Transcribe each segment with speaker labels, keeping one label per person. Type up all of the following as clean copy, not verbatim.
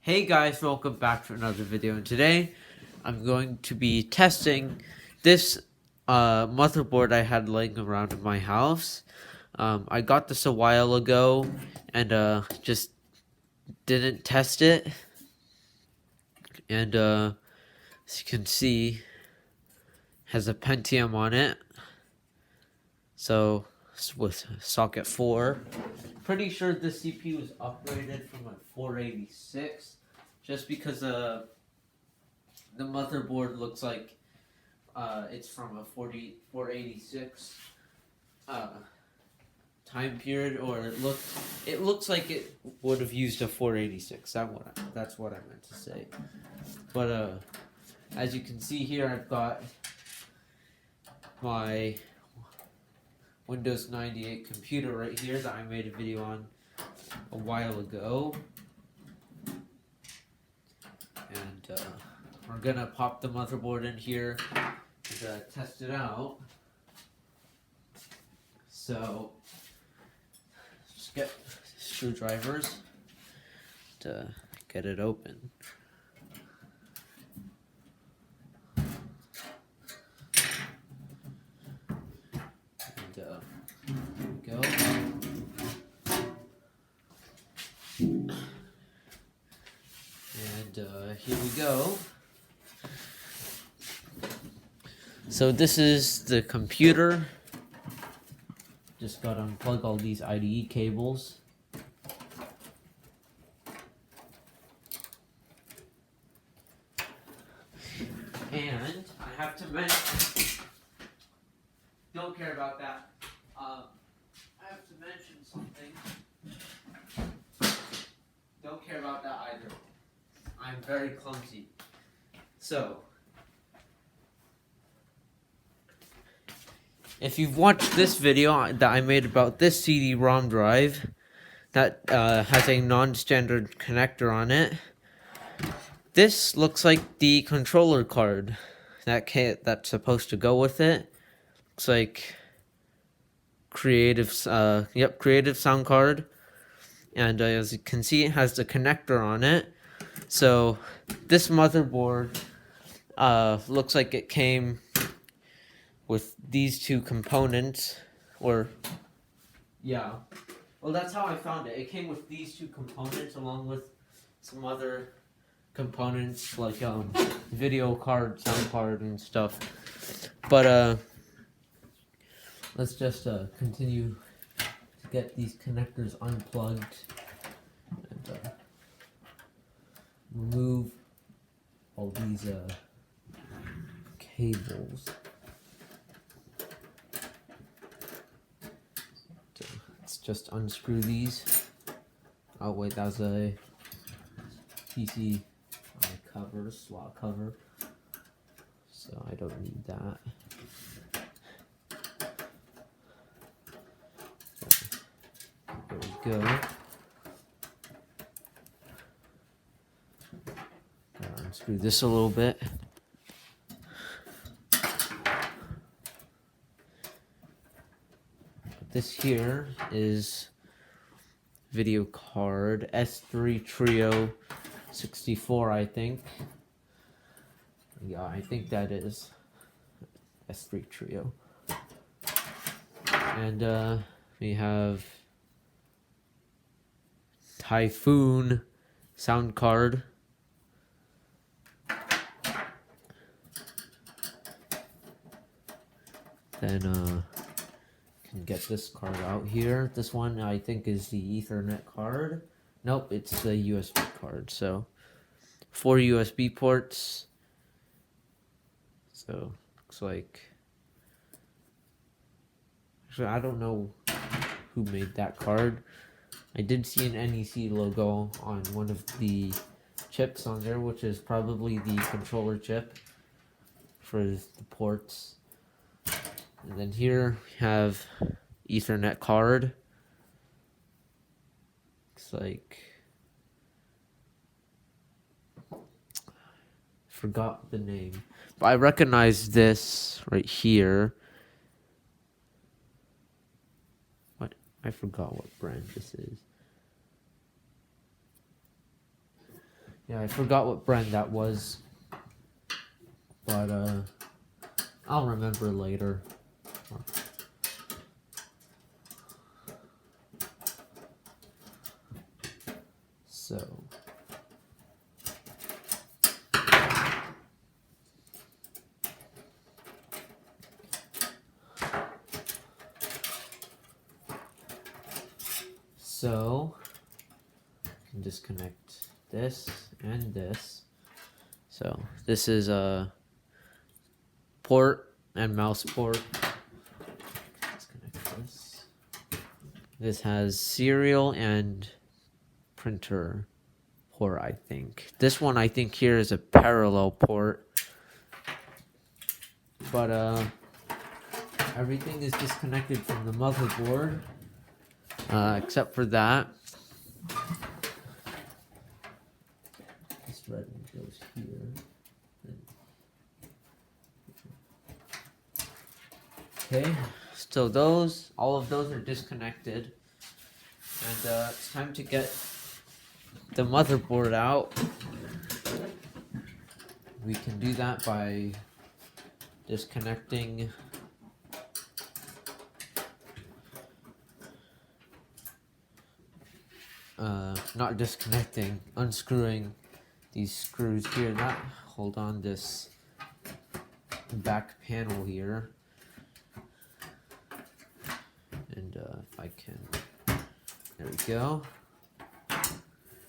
Speaker 1: Hey guys, welcome back to another video, and today I'm going to be testing this motherboard I had laying around in my house. I got this a while ago and just didn't test it, and as you can see, has a Pentium on it, so it's with socket 4. Pretty sure the CPU is upgraded from a 486, just because the motherboard looks like it's from a 486 time period, or it looks like it would have used a 486. That's what I meant to say. But as you can see here, I've got my Windows 98 computer right here that I made a video on a while ago, and we're gonna pop the motherboard in here and test it out. So just get screwdrivers to get it open. And here we go. And here we go. So this is the computer. Just gotta unplug all these IDE cables. And I have to mention, don't care about that. I have to mention something. Don't care about that either. I'm very clumsy. So, if you've watched this video that I made about this CD-ROM drive that has a non-standard connector on it, this looks like the controller card that's supposed to go with it. Looks like Creative Sound card, and as you can see, it has the connector on it. So this motherboard looks like it came with these two components, well, that's how I found it. It came with these two components along with some other components like video card, sound card, and stuff. But let's just continue to get these connectors unplugged and remove all these cables. Let's just unscrew these. Oh wait, that was a PC cover, slot cover, so I don't need that. There we go. Gotta unscrew this a little bit. This here is video card S3 Trio 64, I think. Yeah, I think that is S3 Trio. And we have Typhoon sound card. Then can get this card out here. This one I think is the Ethernet card. Nope, it's the USB card. So 4 USB ports. So looks like, actually I don't know who made that card. I did see an NEC logo on one of the chips on there, which is probably the controller chip for the ports. And then here we have Ethernet card. Looks like, forgot the name, but I recognize this right here. What? I forgot what brand this is. Yeah, I forgot what brand that was, but I'll remember later. So I can disconnect this and this. So this is a port and mouse port. Disconnect this. This has serial and printer port, I think. This one I think here is a parallel port. But everything is disconnected from the motherboard. Except for that. This red one goes here. Okay, so all of those are disconnected. And it's time to get the motherboard out. We can do that by disconnecting not disconnecting, unscrewing these screws here that hold on this back panel here. And if I can, there we go.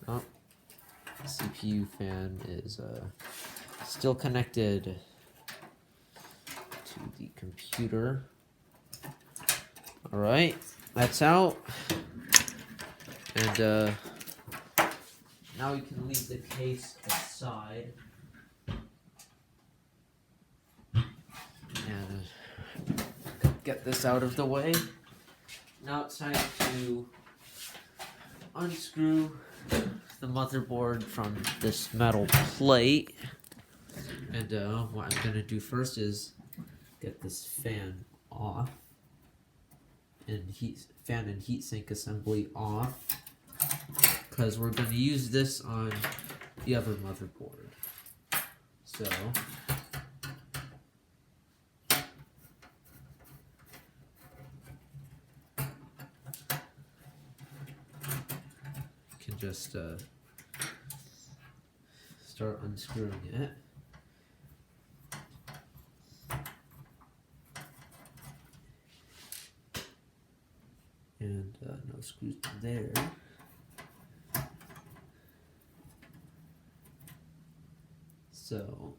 Speaker 1: Oh, CPU fan is still connected to the computer. All right, that's out. And now we can leave the case aside. And get this out of the way. Now it's time to unscrew the motherboard from this metal plate. And what I'm going to do first is get this fan off. And fan and heatsink assembly off. Because we're going to use this on the other motherboard. So can just start unscrewing it. And no screws there. So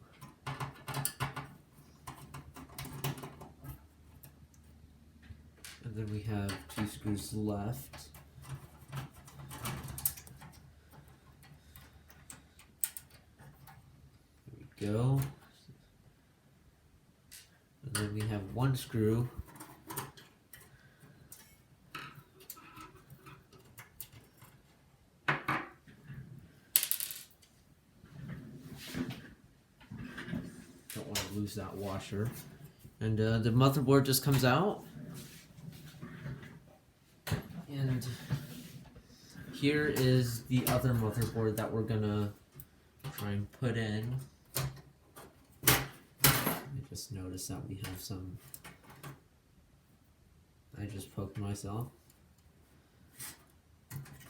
Speaker 1: and then we have 2 screws left. There we go. And then we have 1 screw. Don't want to lose that washer. And the motherboard just comes out. And here is the other motherboard that we're gonna try and put in. I just noticed that we have some. I just poked myself.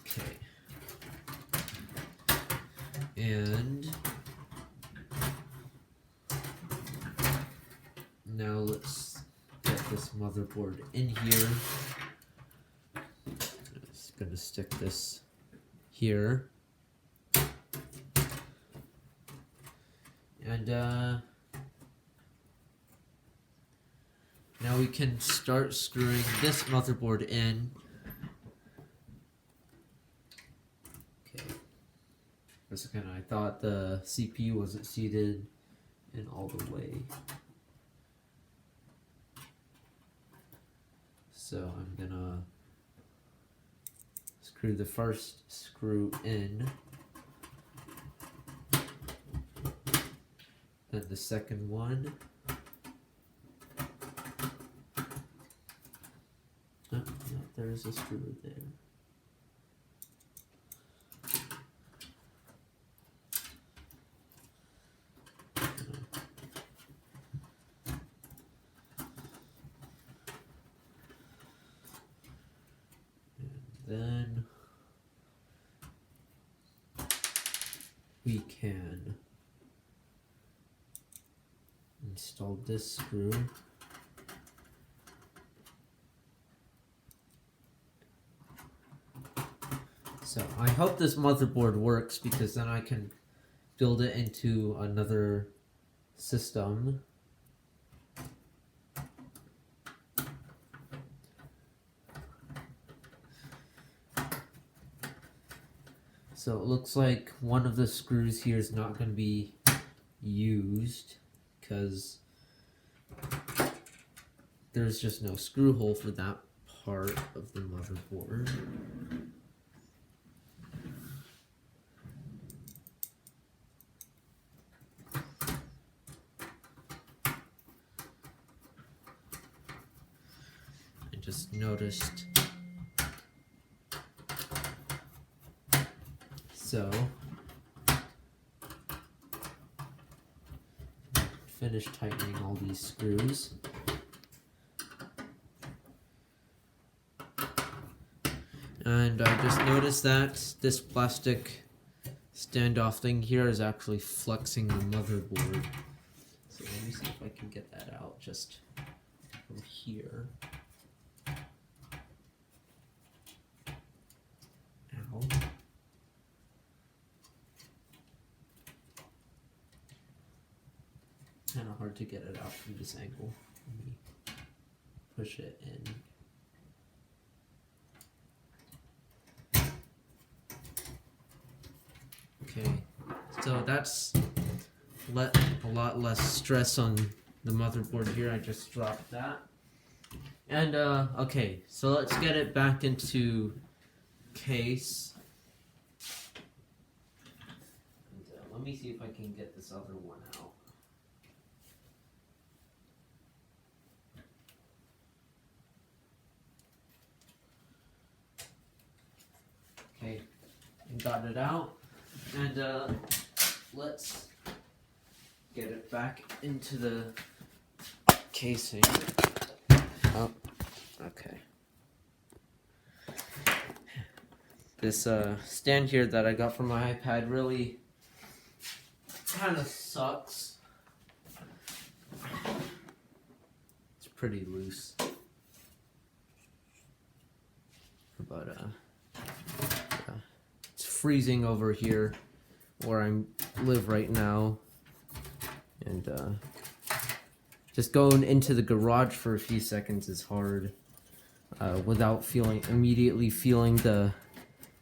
Speaker 1: Okay. And now let's get this motherboard in here. Just gonna stick this here. And now we can start screwing this motherboard in. Okay. For a second I thought the CPU wasn't seated in all the way. So I'm gonna screw the first screw in, then the second one. Oh, no, there's a screw there. then we can install this screw. So I hope this motherboard works, because then I can build it into another system. So it looks like one of the screws here is not going to be used because there's just no screw hole for that part of the motherboard. I just noticed. So, finish tightening all these screws. And I just noticed that this plastic standoff thing here is actually flexing the motherboard. So let me see if I can get that out just from here. Ow. Kind of hard to get it out from this angle. Let me push it in. Okay, so that's a lot less stress on the motherboard here. I just dropped that. And okay, so let's get it back into case. And, let me see if I can get this other one out. Okay, I got it out, and let's get it back into the casing. Oh, okay. This stand here that I got from my iPad really kind of sucks. It's pretty loose, but it's freezing over here where I live right now, and just going into the garage for a few seconds is hard without immediately feeling the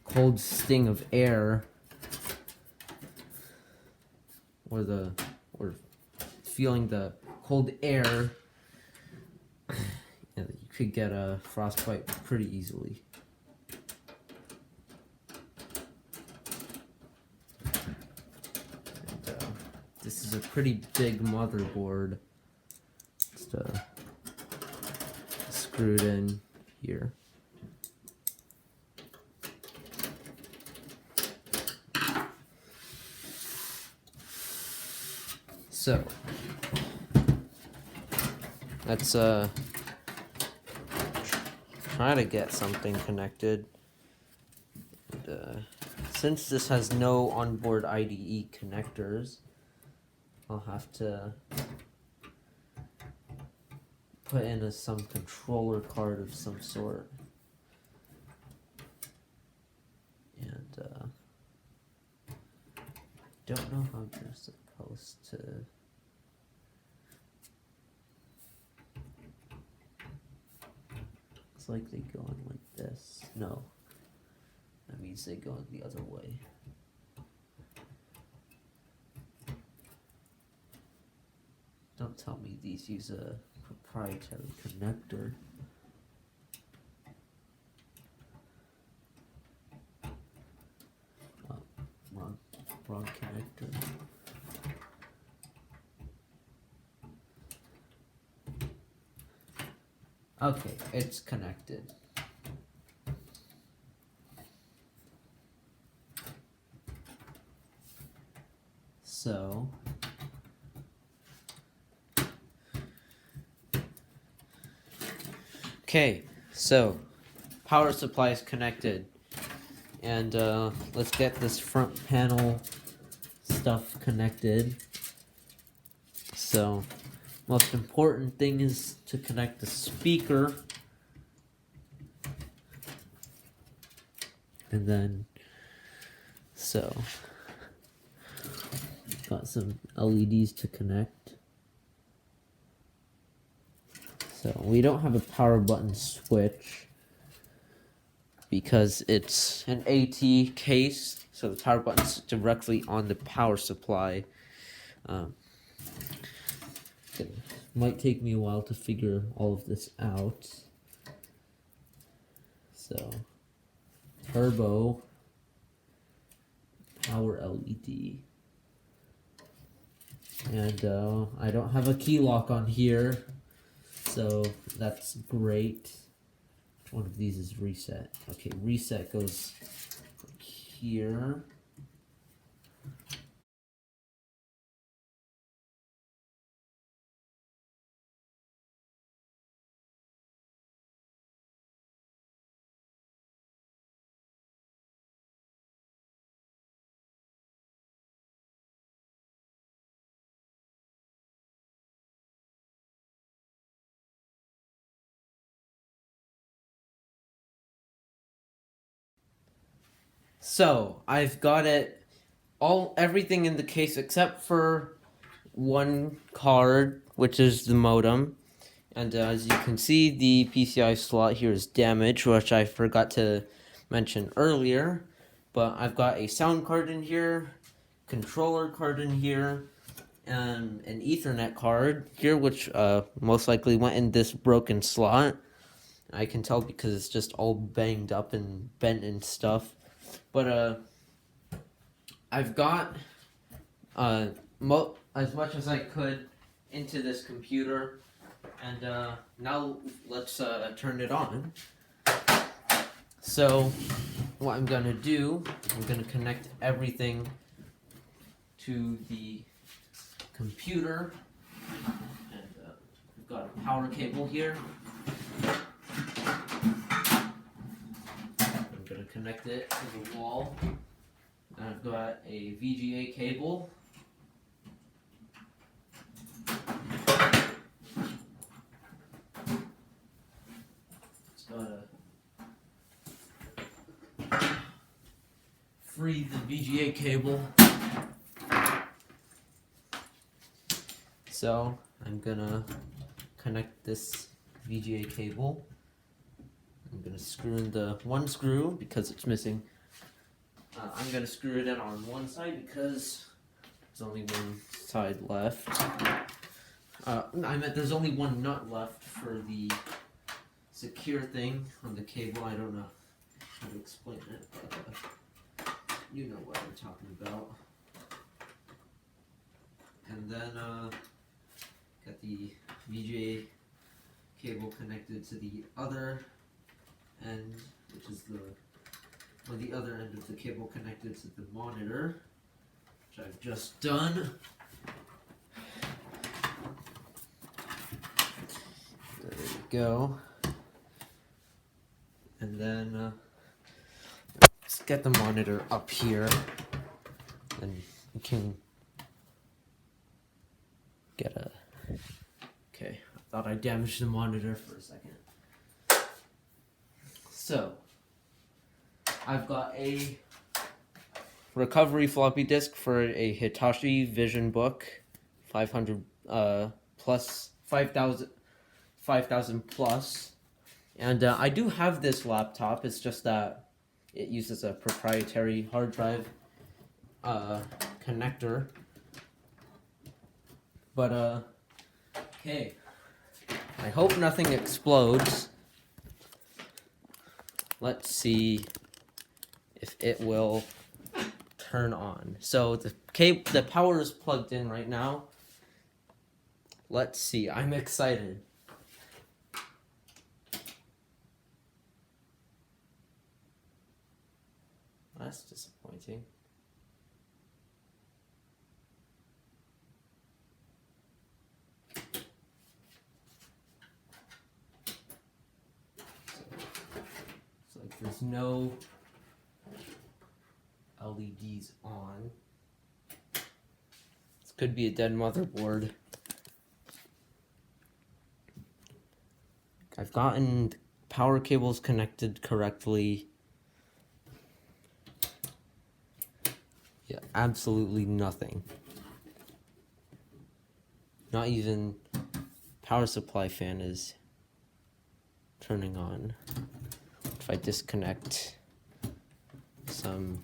Speaker 1: cold sting of air or feeling the cold air. You could get a frostbite pretty easily. This is a pretty big motherboard. Just screwed in here. So let's try to get something connected. And, since this has no onboard IDE connectors, I'll have to put in some controller card of some sort. And don't know how you're supposed to. It's like they go in like this. No, that means they go in the other way. Don't tell me these use a proprietary connector. Oh, wrong connector. Okay, it's connected. So okay, so power supply is connected. And let's get this front panel stuff connected. So, most important thing is to connect the speaker. And then, so, got some LEDs to connect. So, we don't have a power button switch because it's an AT case, so the power button's directly on the power supply. It might take me a while to figure all of this out. So, turbo, power LED. And I don't have a key lock on here, so that's great. Which one of these is reset? Okay, reset goes here. So I've got everything in the case except for one card, which is the modem. And as you can see, the PCI slot here is damaged, which I forgot to mention earlier. But I've got a sound card in here, controller card in here, and an Ethernet card here, which most likely went in this broken slot. I can tell because it's just all banged up and bent and stuff. But I've got as much as I could into this computer, and now let's turn it on. So what I'm gonna do, I'm gonna connect everything to the computer, and we've got a power cable here. I'm gonna connect it to the wall. And I've got a VGA cable. It's got to free the VGA cable. So I'm gonna connect this VGA cable. I'm gonna screw in the one screw because it's missing. I'm gonna screw it in on one side because there's only one side left. I meant there's only one nut left for the secure thing on the cable. I don't know how to explain it, but you know what I'm talking about. And then got the VGA cable connected to the other end, which is the other end of the cable connected to the monitor, which I've just done. There we go. And then let's get the monitor up here, and we can get a. Okay, I thought I damaged the monitor for a second. So, I've got a recovery floppy disk for a Hitachi Vision Book, 500 plus 5,000 plus, and I do have this laptop. It's just that it uses a proprietary hard drive connector. But okay, I hope nothing explodes. Let's see if it will turn on. So the power is plugged in right now. Let's see. I'm excited. That's disappointing. There's no LEDs on. This could be a dead motherboard. I've gotten power cables connected correctly. Yeah, absolutely nothing. Not even power supply fan is turning on. If I disconnect some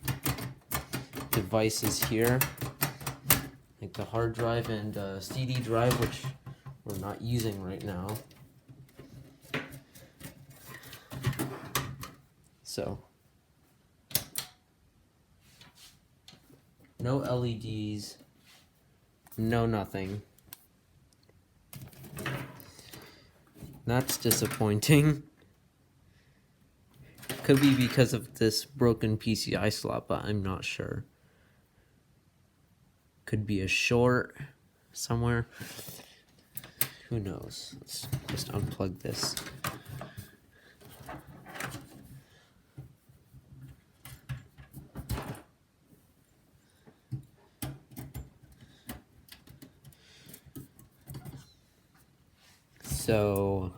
Speaker 1: devices here, like the hard drive and CD drive, which we're not using right now. So, no LEDs, no nothing. That's disappointing. Could be because of this broken PCI slot, but I'm not sure. Could be a short somewhere. Who knows? Let's just unplug this. So,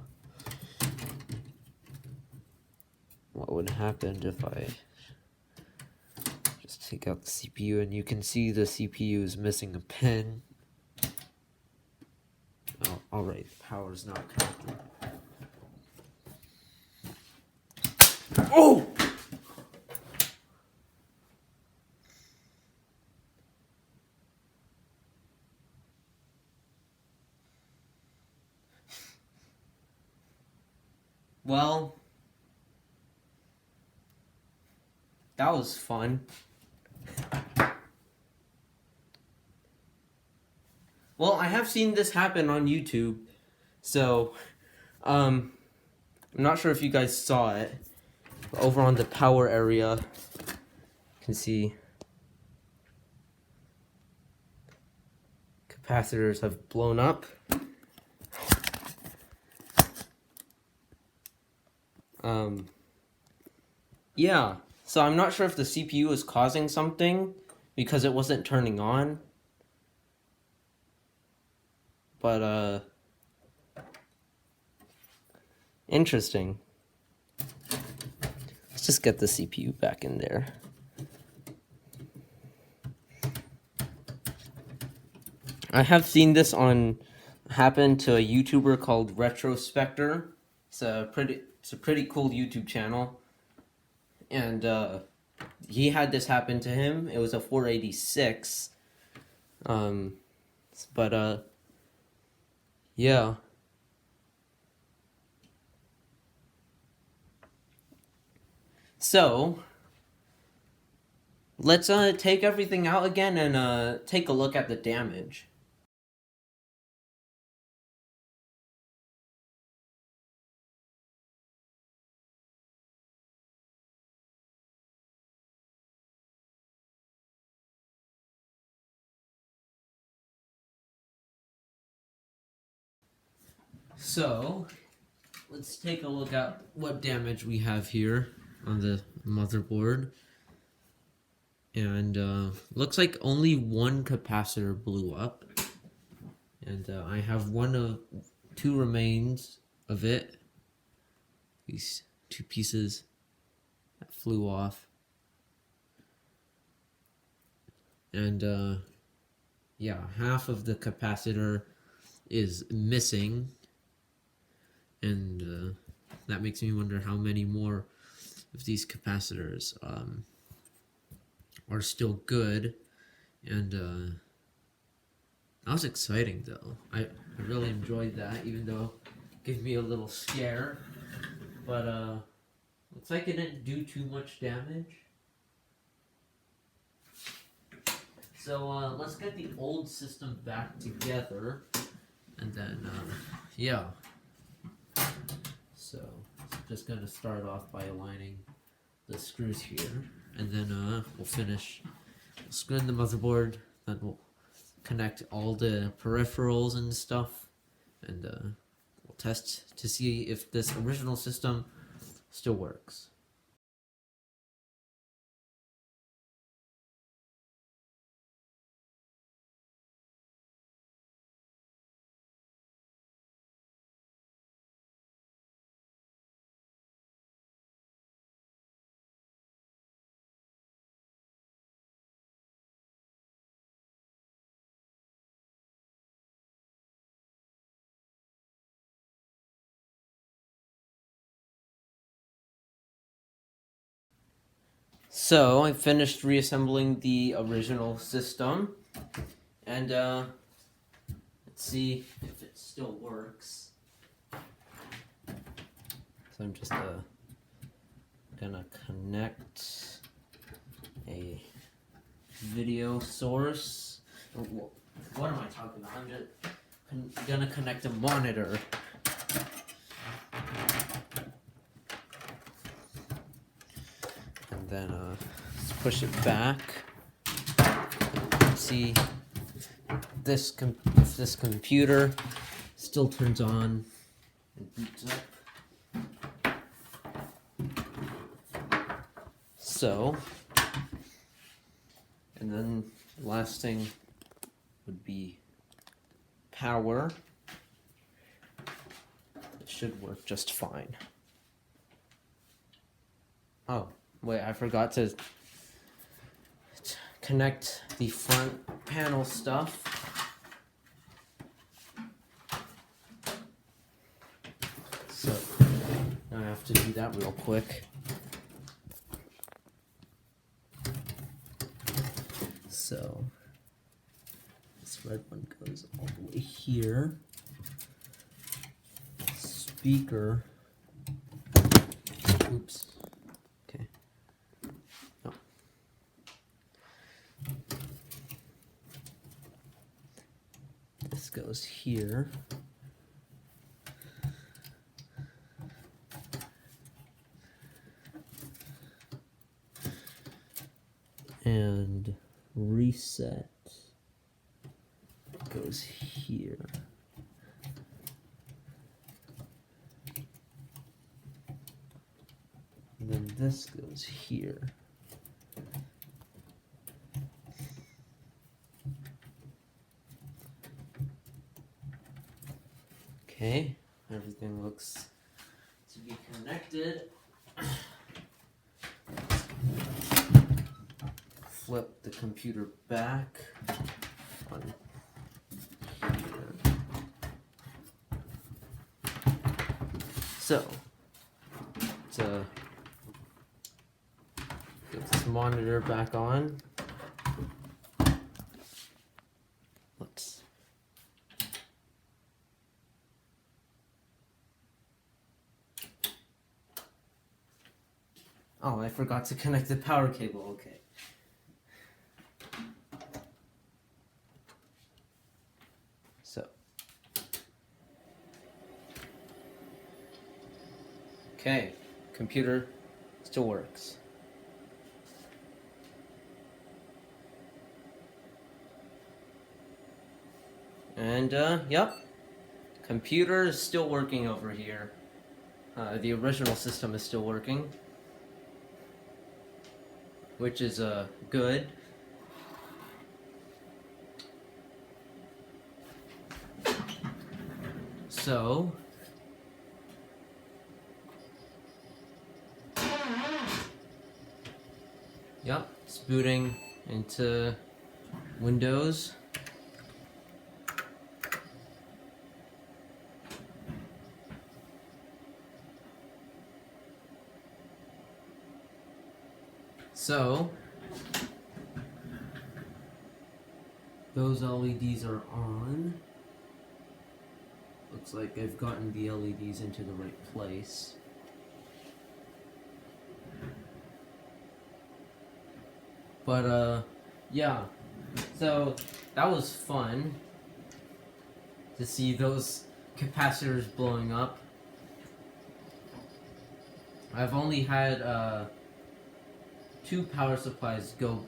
Speaker 1: what would happen if I just take out the CPU, and you can see the CPU is missing a pin. Oh, alright, power's not connected. Oh! Well, that was fun. Well, I have seen this happen on YouTube, so, I'm not sure if you guys saw it. Over on the power area, you can see capacitors have blown up. Yeah, so I'm not sure if the CPU is causing something because it wasn't turning on. But, interesting. Let's just get the CPU back in there. I have seen this happen to a YouTuber called Retrospector. It's a pretty cool YouTube channel. And, he had this happen to him. It was a 486. Yeah. So, let's take everything out again and take a look at the damage. So, let's take a look at what damage we have here on the motherboard. And looks like only one capacitor blew up. And I have two remains of it. These two pieces that flew off. And yeah, half of the capacitor is missing. And that makes me wonder how many more of these capacitors are still good. And that was exciting, though. I really enjoyed that, even though it gave me a little scare. But looks like it didn't do too much damage. So let's get the old system back together. And then, yeah. So, just going to start off by aligning the screws here, and then we'll finish. We'll screw in the motherboard, then we'll connect all the peripherals and stuff, and we'll test to see if this original system still works. So I finished reassembling the original system, and let's see if it still works. So I'm just gonna connect a video source. What am I talking about? I'm just gonna connect a monitor. And then let's push it back. See if this computer still turns on and boots up. So, and then the last thing would be power. It should work just fine. Oh, wait, I forgot to connect the front panel stuff. So, now I have to do that real quick. So, this red one goes all the way here. Speaker. Oops. Okay. No. This goes here. And reset goes here. And then this goes here. Okay, everything looks to be connected. Flip the computer back on here. So, to get this monitor back on, let's I forgot to connect the power cable. Okay. So, okay, computer still works. And, yep, computer is still working over here. The original system is still working, which is, good. So, yep, it's booting into Windows. So, those LEDs are on. Looks like I've gotten the LEDs into the right place. But, yeah. So, that was fun to see those capacitors blowing up. I've only had, 2 power supplies go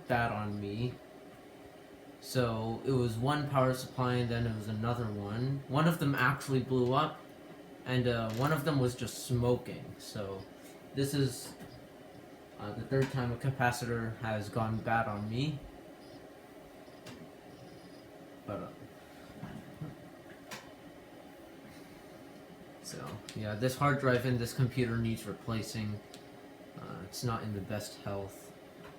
Speaker 1: bad on me. So it was one power supply and then it was another one. One of them actually blew up and one of them was just smoking. So this is the third time a capacitor has gone bad on me. But so yeah, this hard drive in this computer needs replacing. It's not in the best health,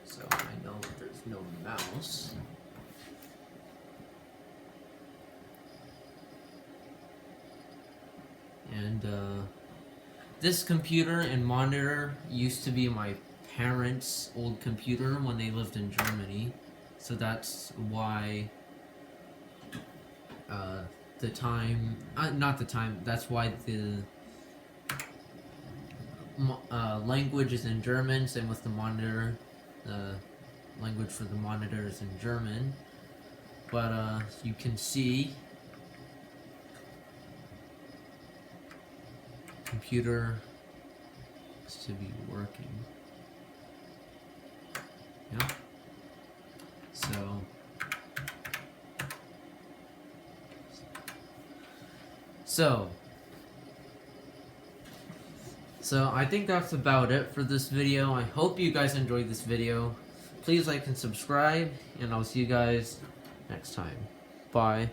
Speaker 1: so I know there's no mouse. And this computer and monitor used to be my parents' old computer when they lived in Germany, so that's why the time, not the time, that's why the language is in German, same with the monitor. The language for the monitor is in German. But you can see computer is to be working. Yeah. So I think that's about it for this video. I hope you guys enjoyed this video. Please like and subscribe, and I'll see you guys next time. Bye.